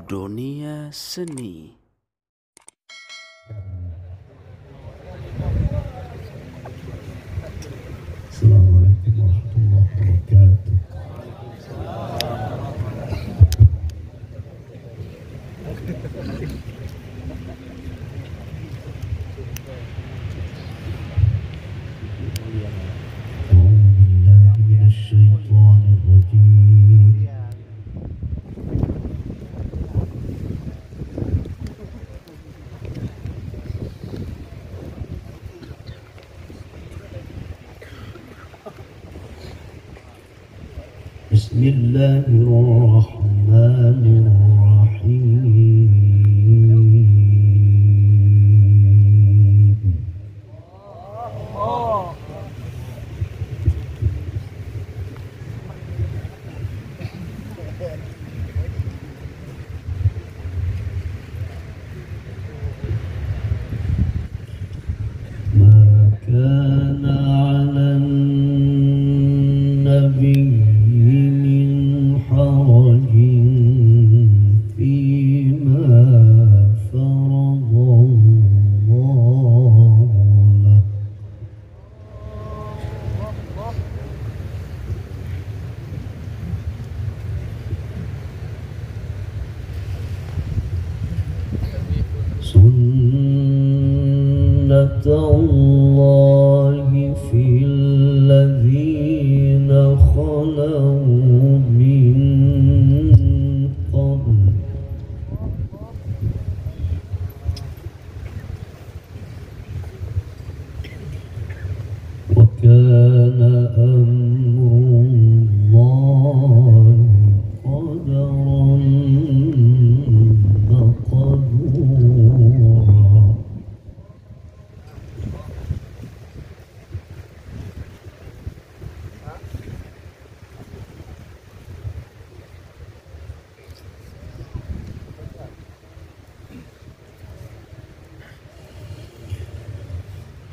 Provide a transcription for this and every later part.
Dunia Seni. Assalamualaikum warahmatullahi wabarakatuh. Bismillahirrahmanirrahim. Ma kana 'alan nabiyyi harajin fima faradallahu lahu. Sunnatullahi fil ladzina khalaw min qabl wa kana amrullahi qadaran maqdura.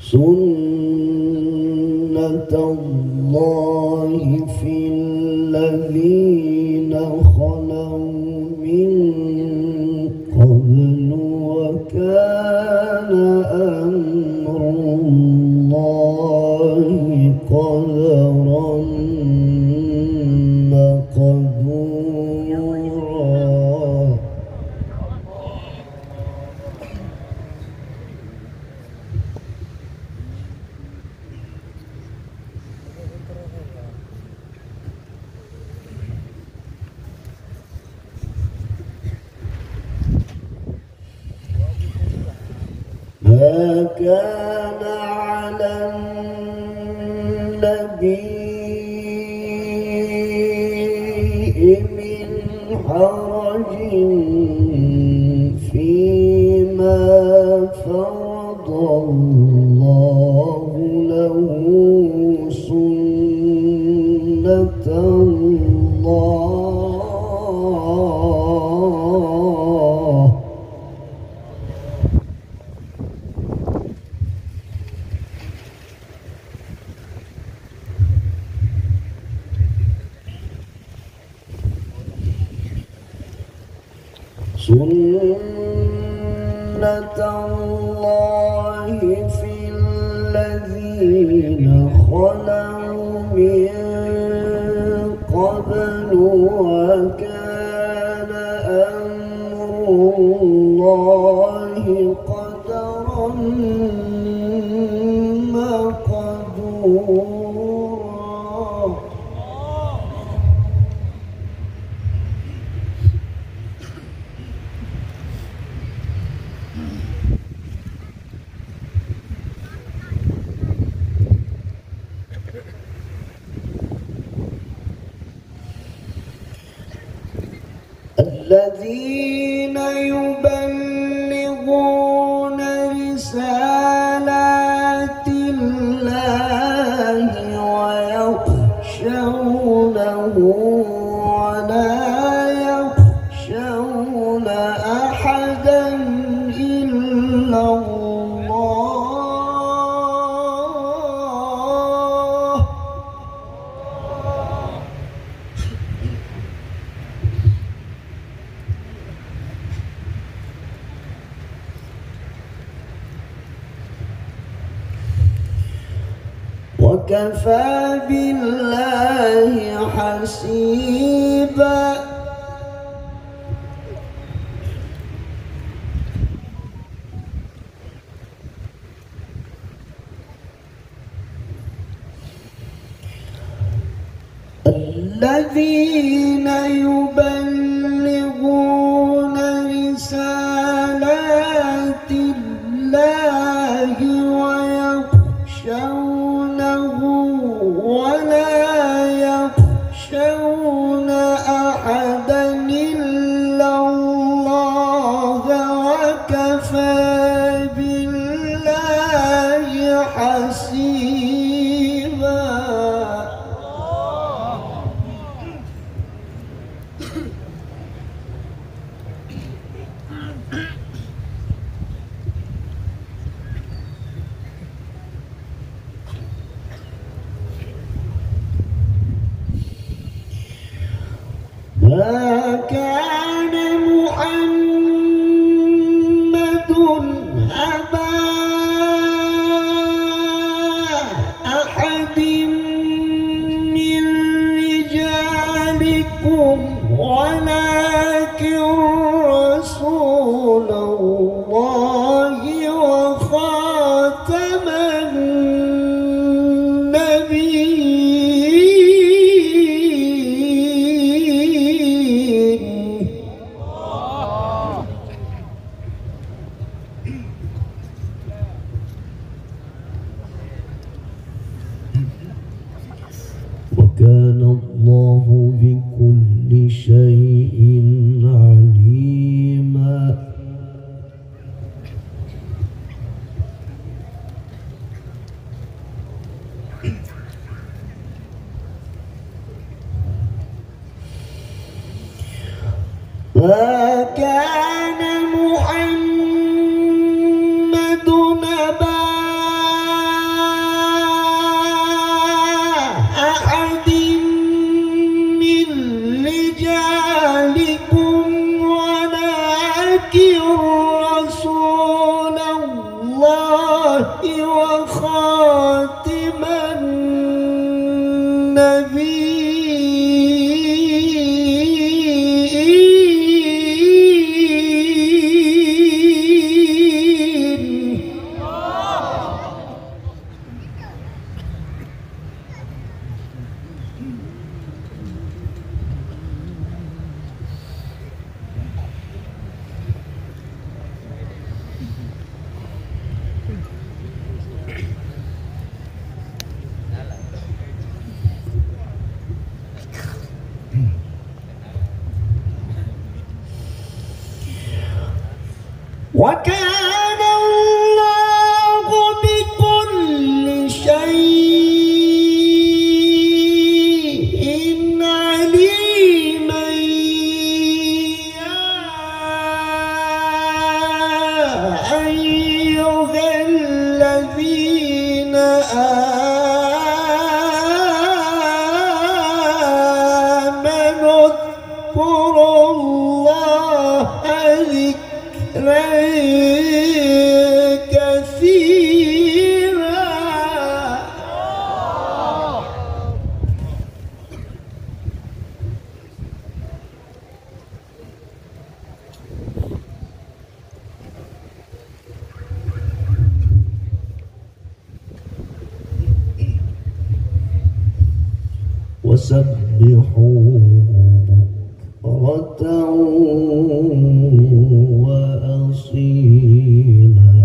Sunnatullahi fil ladzina khalaw min qablu wa kana amrullahi qadaran maqdura. ما كان على النبي من حرج فيما فرض الله له. سنة الله سنة الله في الذين خلوا من قبل وكان أمر الله قدرا مقدورا. الذين يبلغون رسالات الله ويخشونه ولا يخشون أحدا إلا الله. وكفى بالله حسيبا. الذين يبلغون رسالات الله ويخشونه ولا يخشون أحدا إلا الله وكفى بالله حسيبا. ما كان محمد أبا أحد من رجالكم ولكن رسول الله وخاتم وكان الله بكل شيء عليما. ما كان محمد أبا أحد من رجالكم ولكن رسول الله وخاتم وكان الله بكل شيء عليما. يا أيها الذين آمنوا اذكروا الله ذكرا كثيرا. وسبحوه بكرة وأصيلا.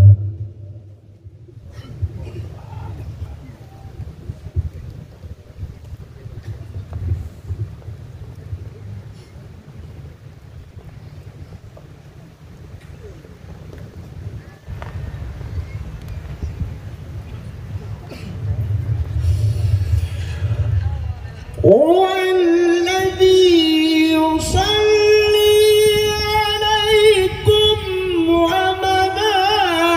هو الذي يصلي عليكم وملائكته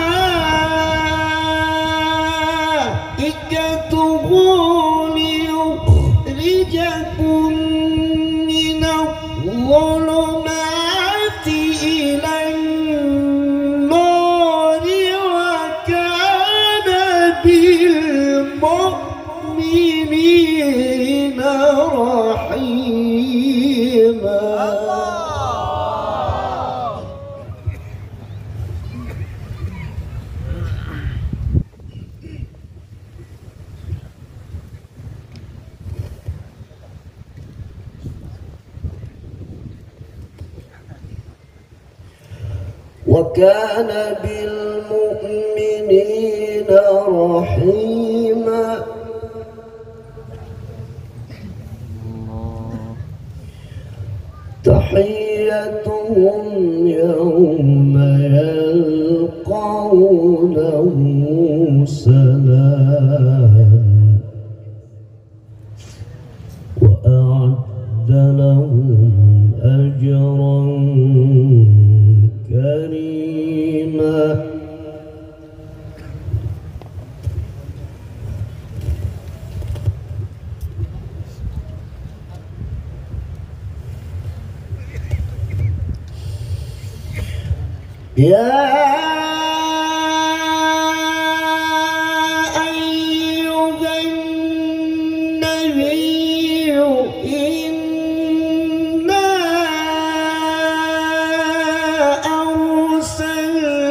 وكان بالمؤمنين رحيما تحيتهم يوم يلقونه سلام وأعد لهم أجرا كريما يا أيها النبي إنا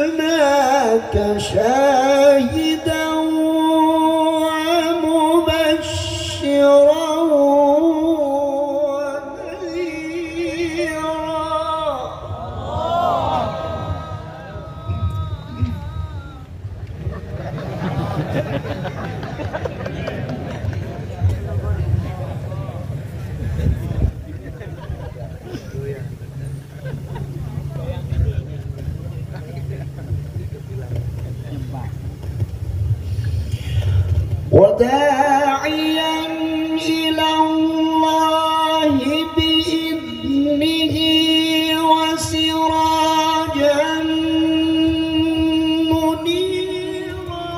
أرسلناك شاهدا ومبشرا وداعيا إلى الله بإذنه وسراجا منيرا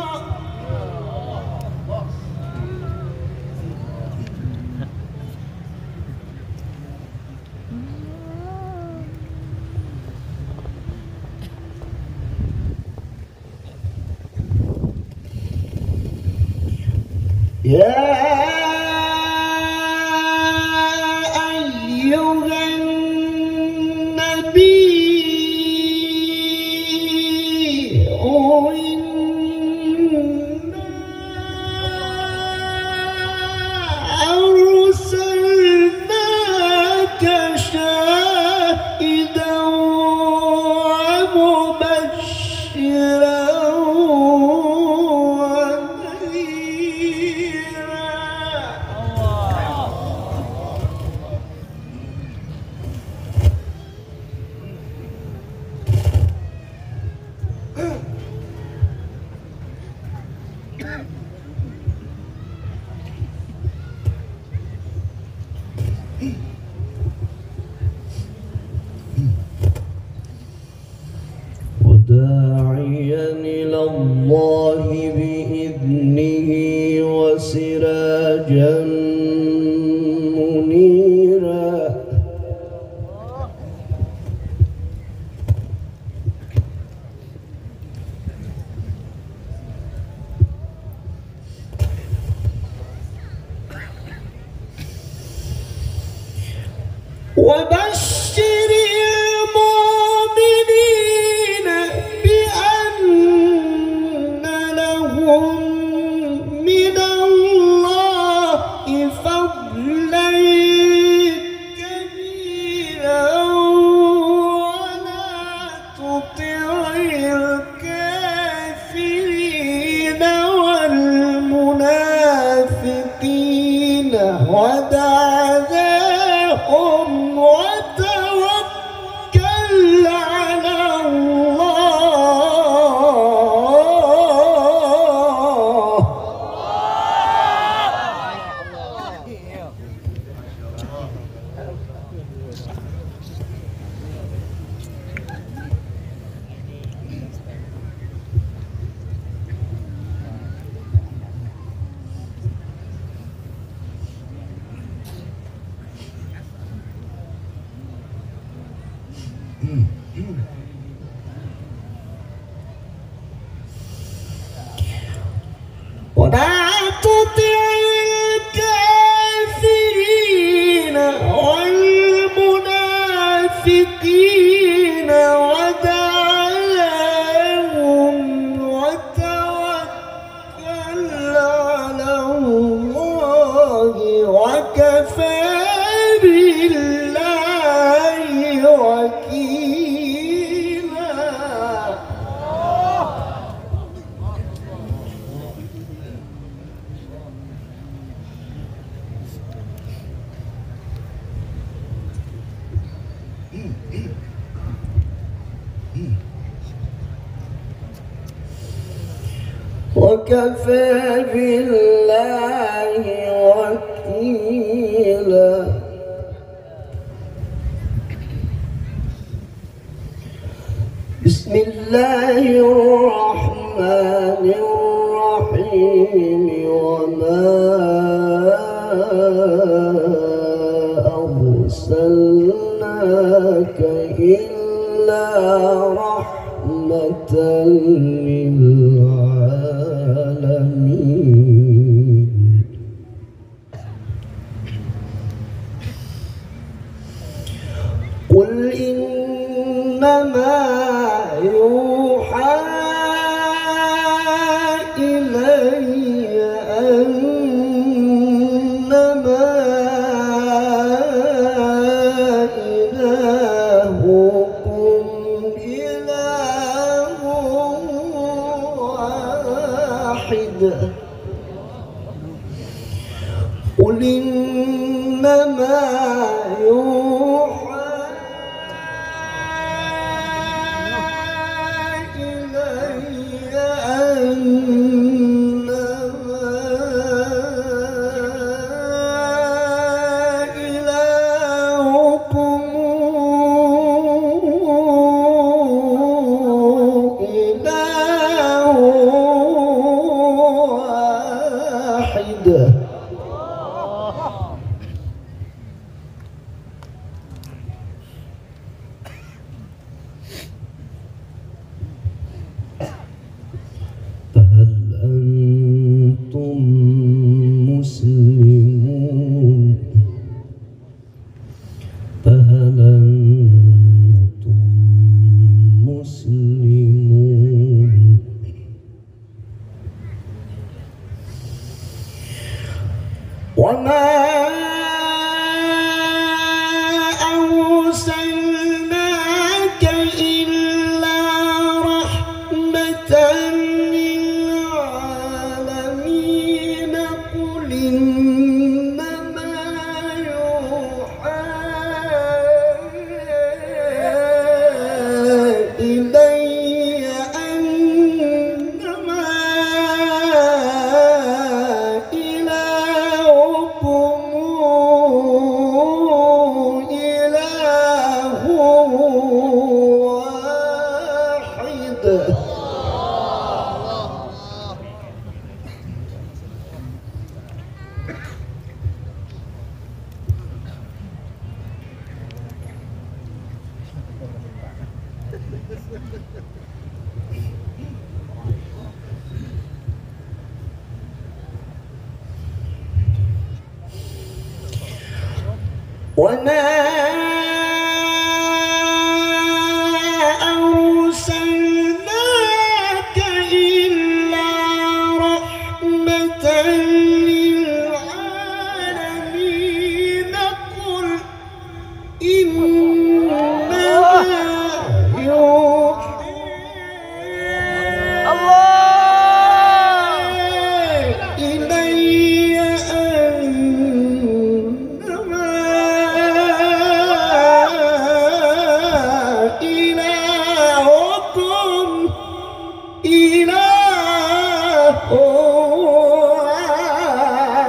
يا أيها النبي إنا أرسلناك شاهدا ومبشرا وداعيا إلى الله بإذنه وسراجا منيرا وبشر المؤمنين بأن لهم من الله فضلا كبيرا ولا تطع الكافرين والمنافقين ودعهم وتوكل على الله ولا تطع الكافرين والمنافقين ودعهم وتوكل على الله وكفى بالله وكيلا وكفى بالله وكيلا. بسم الله الرحمن الرحيم. وما أرسلناك إلا رحمة للعالمين. قل إنما يوحى إلي أنما إلهكم إله واحد. قل إنما يوحى إلي أنما إلهكم إله واحد. فهل أنتم مسلمون؟ فهل أنتم مسلمون؟ وما أرسلناك إلا رحمة للعالمين. قل إنما يوحى إلي أنما إلهكم إله واحد. وما أرسلناك إلا رحمة للعالمين. قل إنما يوحى إلي أنما إلهكم إله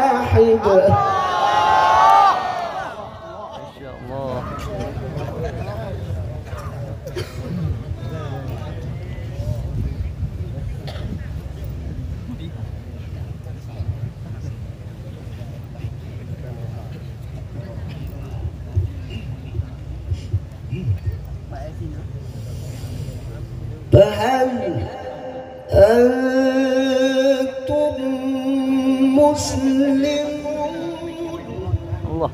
واحد. فهل أنتم مسلمون؟ الله.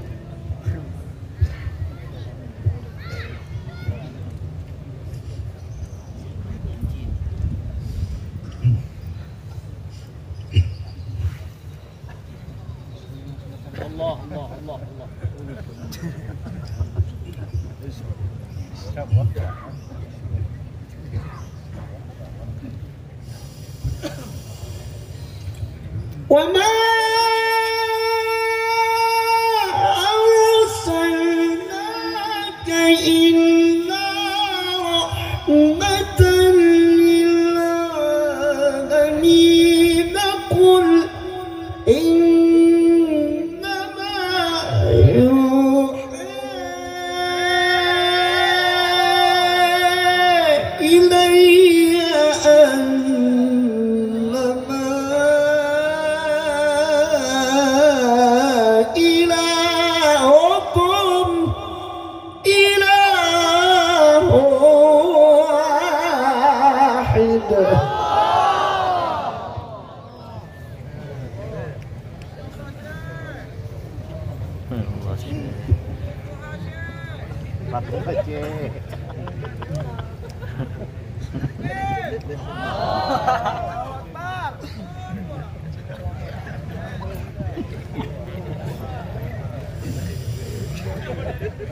الله الله الله الله. وما أرسلناك إلا رحمة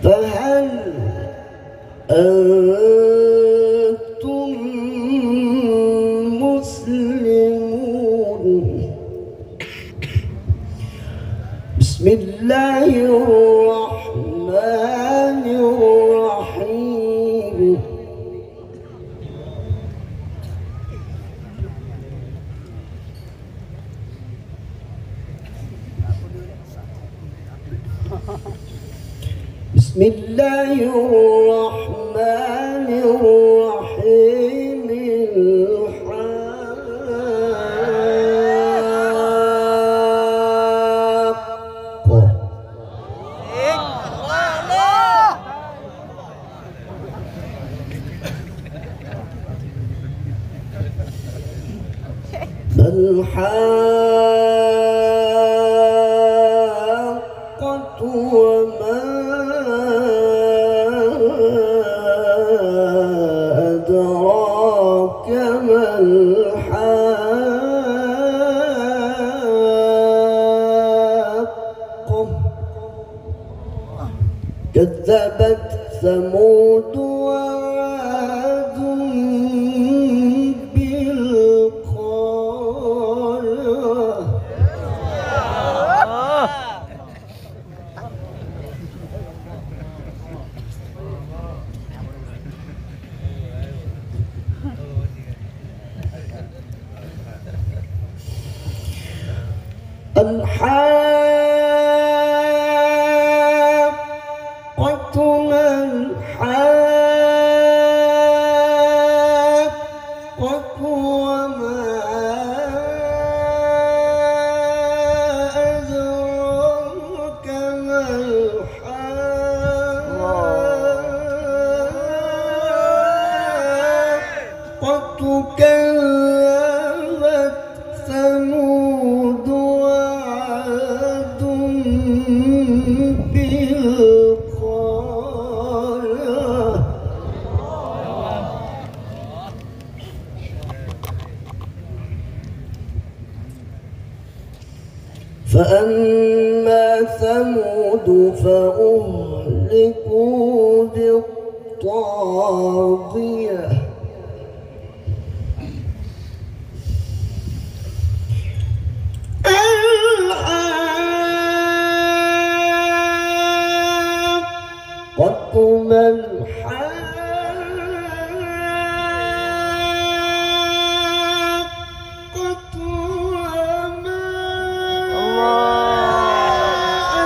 فهل أنتم مسلمون؟ بسم الله الرحمن الرحيم. بسم الله الرحمن الرحيم. الحاقة وما أدراك ما الحاقة. كذبت ثمود وعاد بالقارعة. الحاقة ما الحاقة وما أدراك ما الحاقة. كذبت ثمود وعاد بالقارعة. فأما ثمود فأهلكوا بالطاغية. الحاقة ما الحاقة وما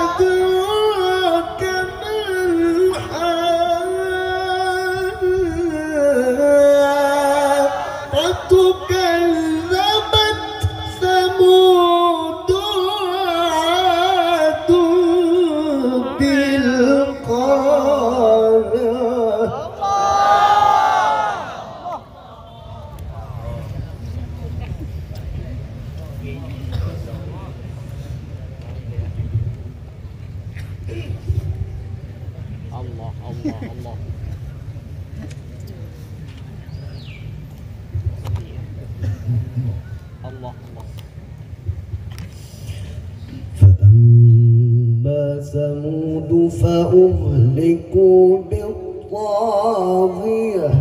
أدراك ما الحاقة. كذبت ثمود وعاد بالقارعة. الله الله الله. الله الله. فأما ثمود فأهلكوا بالطاغية.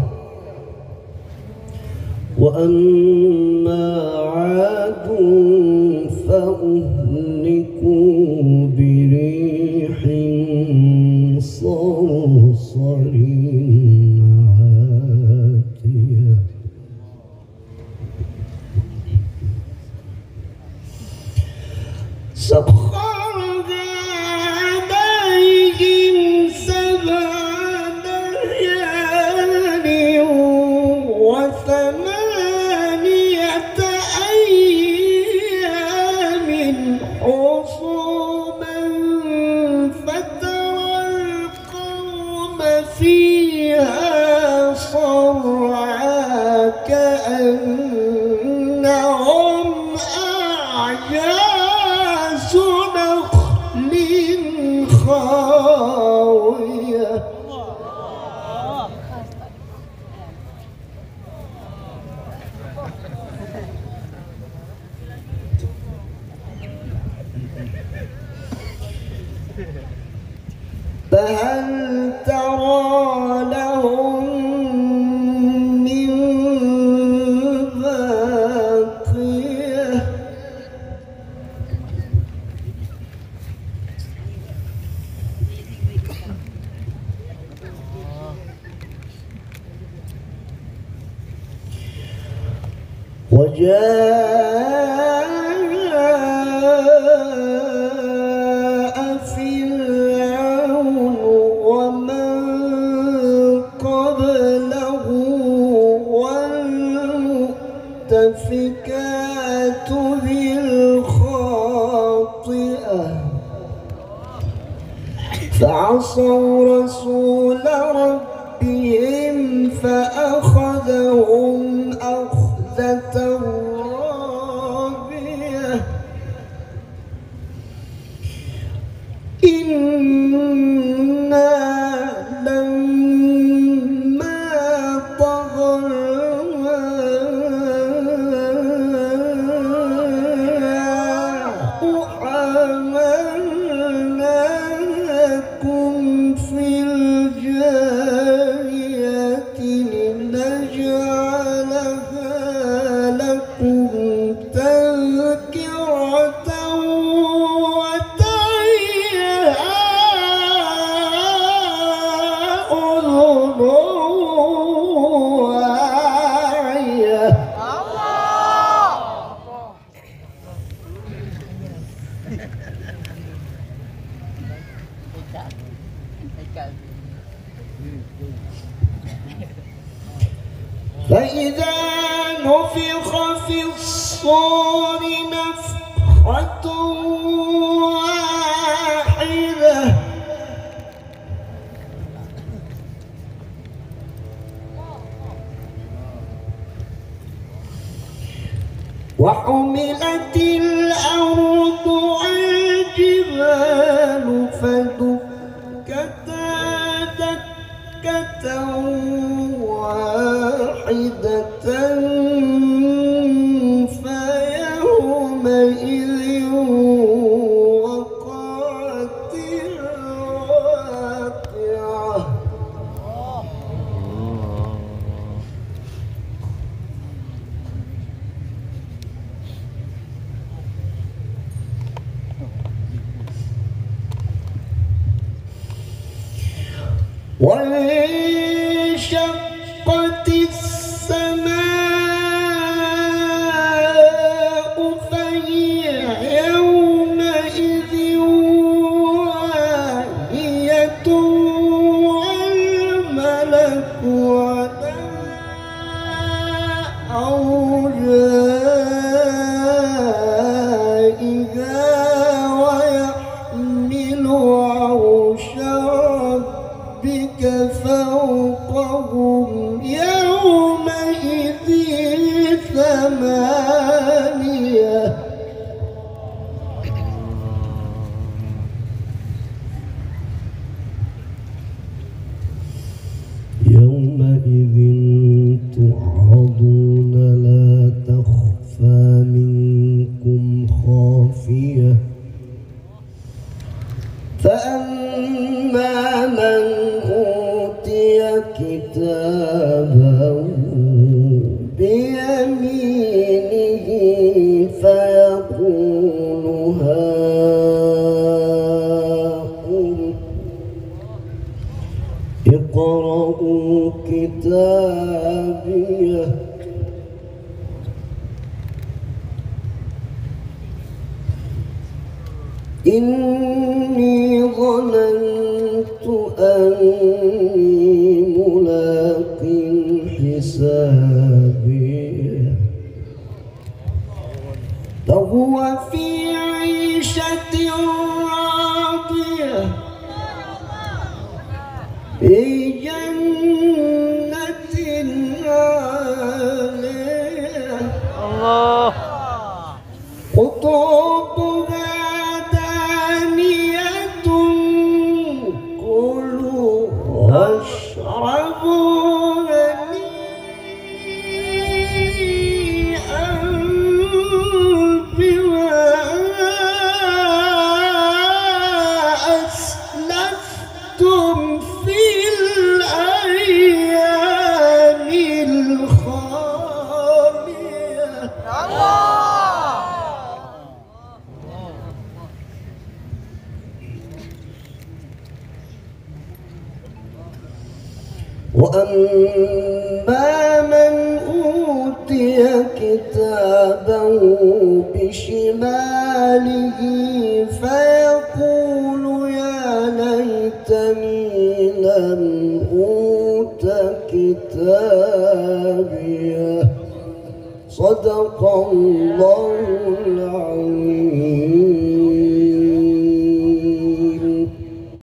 وأما عاد فأهلكوا بريح صرصر عاتية. سخرها عليهم 7 ليال و8 فهل ترى لهم من باقية وجاء فرعون ومن قبله والمؤتفكات بالخاطئة فعصوا رسول ربهم فأخذهم أخذة رابية إنا لما طغى الماء حملناكم في الجارية لنجعلها لكم تذكرة وتعيها أذن واعية فإذا نفخ في الصور نفخة واحدة وحملت الأرض والجبال فدكتا دكة واحدة فيومئذ وقعت الواقعة وانشقت السماء فهي يومئذ واهية والملك على أرجائها ويحمل عرش ربك فوقهم يومئذ ثمانية يومئذ تعرضون لا تخفى منكم خافية فأما من أوتي كتابه بيمينه فيقول هاؤم اقرءوا كتابيه إني ظننت أني ملاق حسابي فهو في عيشة راضية في جنة عالية الله قطوفها دانية كلوا واشربوا هنيئا بما وأما من أوتي كتابه بشماله فيقول يا ليتني لم أوت كتابيه. صدق الله العظيم.